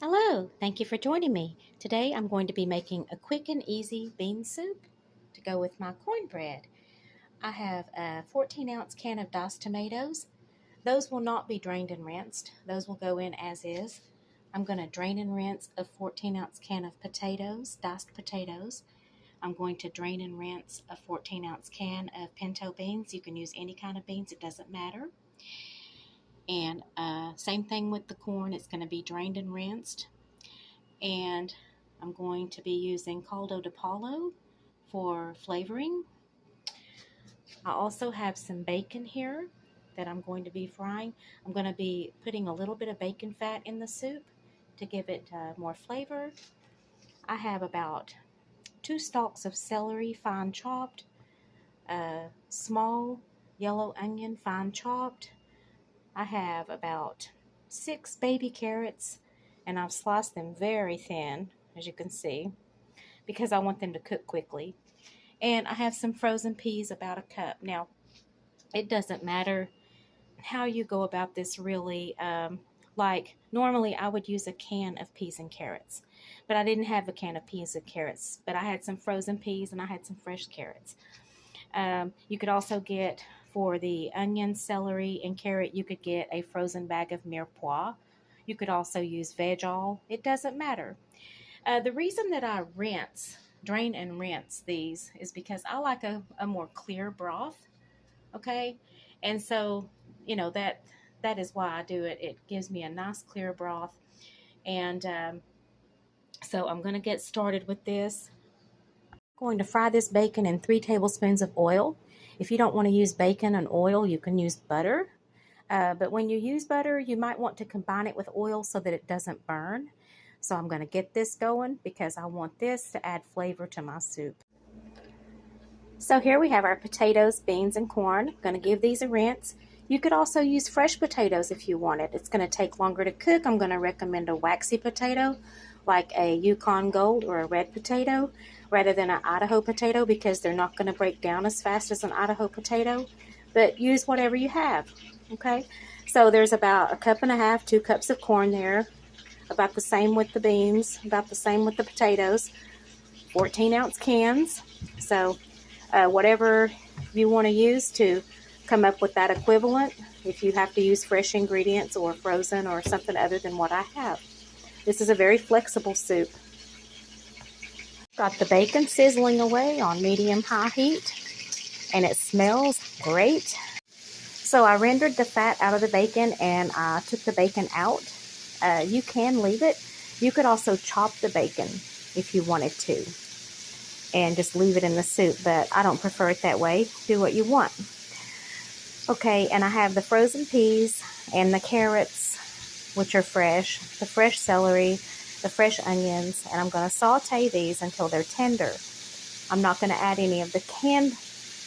Hello, thank you for joining me. Today I'm going to be making a quick and easy bean soup to go with my cornbread. I have a 14-ounce can of diced tomatoes. Those will not be drained and rinsed. Those will go in as is. I'm going to drain and rinse a 14-ounce can of potatoes, diced potatoes. I'm going to drain and rinse a 14-ounce can of pinto beans. You can use any kind of beans, it doesn't matter. And same thing with the corn, it's going to be drained and rinsed. And I'm going to be using caldo de palo for flavoring. I also have some bacon here that I'm going to be frying. I'm going to be putting a little bit of bacon fat in the soup to give it more flavor. I have about 2 stalks of celery fine chopped, a small yellow onion fine chopped. I have about 6 baby carrots, and I've sliced them very thin, as you can see, because I want them to cook quickly. And I have some frozen peas, about a cup. Now, it doesn't matter how you go about this really. Like, normally I would use a can of peas and carrots, but I didn't have a can of peas and carrots, but I had some frozen peas and I had some fresh carrots. You could also get, for the onion, celery, and carrot, you could get a frozen bag of mirepoix. You could also use veg all. It doesn't matter. The reason that I drain and rinse these is because I like a more clear broth, okay? And so, that is why I do it. It gives me a nice clear broth. And so I'm going to get started with this. I'm going to fry this bacon in 3 tablespoons of oil. If you don't want to use bacon and oil, you can use butter. But when you use butter, you might want to combine it with oil so that it doesn't burn. So I'm going to get this going because I want this to add flavor to my soup. So here we have our potatoes, beans, and corn. I'm going to give these a rinse. You could also use fresh potatoes if you wanted. It's going to take longer to cook. I'm going to recommend a waxy potato, like a Yukon Gold or a red potato, rather than an Idaho potato, because they're not going to break down as fast as an Idaho potato. But use whatever you have, okay? So there's about 1.5 cups, 2 cups of corn there, about the same with the beans, about the same with the potatoes, 14-ounce cans. So whatever you want to use to come up with that equivalent, if you have to use fresh ingredients or frozen or something other than what I have. This is a very flexible soup. Got the bacon sizzling away on medium-high heat, and it smells great. So I rendered the fat out of the bacon and I took the bacon out. You can leave it. You could also chop the bacon if you wanted to and just leave it in the soup, but I don't prefer it that way. Do what you want. Okay, and I have the frozen peas and the carrots, which are fresh, the fresh celery, the fresh onions, and I'm going to saute these until they're tender. I'm not going to add any of the canned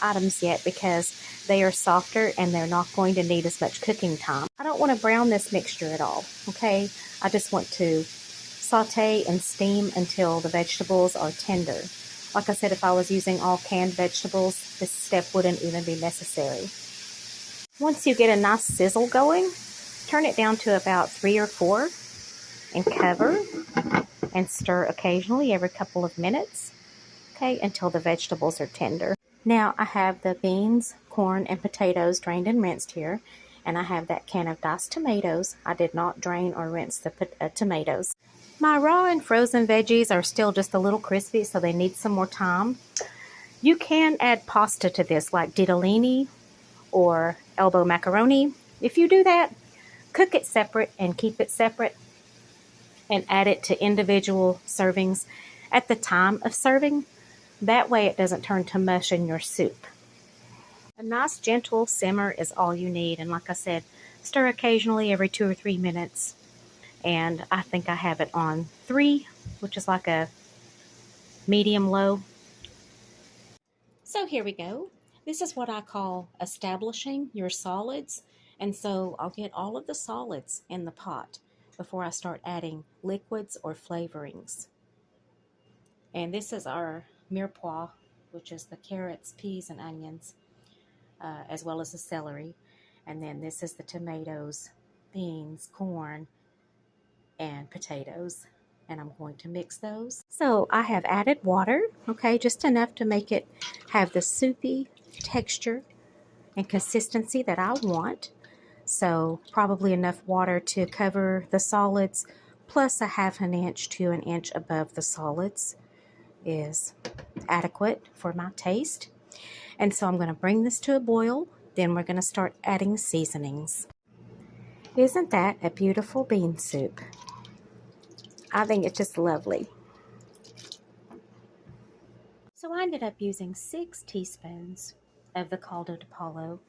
items yet because they are softer and they're not going to need as much cooking time. I don't want to brown this mixture at all, okay? I just want to saute and steam until the vegetables are tender. Like I said, if I was using all canned vegetables, this step wouldn't even be necessary. Once you get a nice sizzle going, turn it down to about 3 or 4 and cover and stir occasionally every couple of minutes, okay, until the vegetables are tender. Now I have the beans, corn, and potatoes drained and rinsed here, and I have that can of diced tomatoes. I did not drain or rinse the tomatoes. My raw and frozen veggies are still just a little crispy, so they need some more time. You can add pasta to this, like ditalini or elbow macaroni. If you do that, cook it separate and keep it separate and add it to individual servings at the time of serving. That way it doesn't turn to mush in your soup. A nice gentle simmer is all you need, and like I said, stir occasionally every 2 or 3 minutes. And I think I have it on 3, which is like a medium-low. So here we go. This is what I call establishing your solids. And so I'll get all of the solids in the pot before I start adding liquids or flavorings. And this is our mirepoix, which is the carrots, peas, and onions, as well as the celery. And then this is the tomatoes, beans, corn, and potatoes. And I'm going to mix those. So I have added water, okay, just enough to make it have the soupy texture and consistency that I want. So probably enough water to cover the solids, plus a half an inch to an inch above the solids is adequate for my taste. And so I'm going to bring this to a boil. Then we're going to start adding seasonings. Isn't that a beautiful bean soup? I think it's just lovely. So I ended up using 6 teaspoons of the caldo de palo.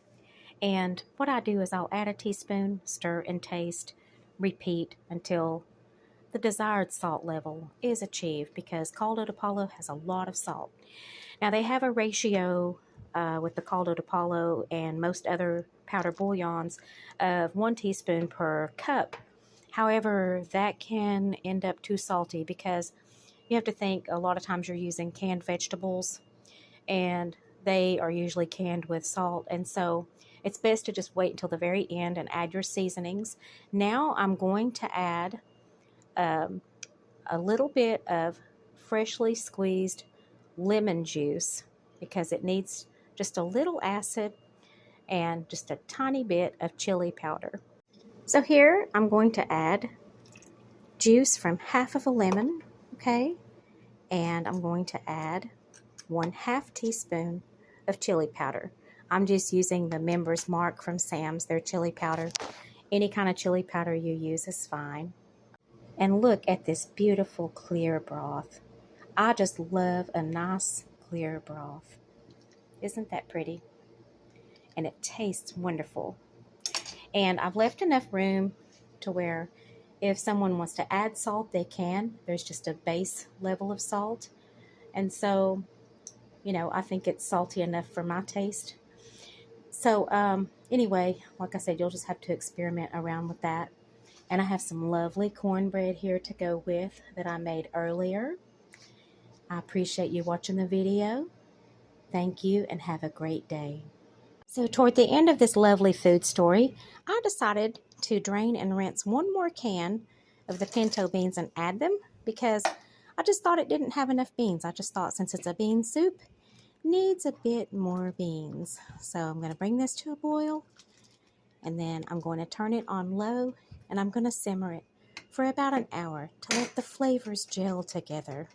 And what I do is I'll add a teaspoon, stir and taste, repeat until the desired salt level is achieved, because caldo de palo has a lot of salt. Now they have a ratio with the caldo de palo and most other powder bouillons of 1 teaspoon per cup. However, that can end up too salty, because you have to think a lot of times you're using canned vegetables and they are usually canned with salt, and so it's best to just wait until the very end and add your seasonings. Now I'm going to add a little bit of freshly squeezed lemon juice, because it needs just a little acid and just a tiny bit of chili powder. So here I'm going to add juice from half of a lemon, okay, and I'm going to add 1/2 teaspoon of chili powder. I'm just using the Members Mark from Sam's, their chili powder. Any kind of chili powder you use is fine. And look at this beautiful clear broth. I just love a nice clear broth. Isn't that pretty? And it tastes wonderful. And I've left enough room to where if someone wants to add salt, they can. There's just a base level of salt. And so, you know, I think it's salty enough for my taste. So anyway, like I said, you'll just have to experiment around with that. And I have some lovely cornbread here to go with that I made earlier. I appreciate you watching the video. Thank you and have a great day. So toward the end of this lovely food story, I decided to drain and rinse 1 more can of the pinto beans and add them, because I just thought it didn't have enough beans. I just thought since it's a bean soup, needs a bit more beans. So I'm going to bring this to a boil, and then I'm going to turn it on low, and I'm going to simmer it for about an hour to let the flavors gel together.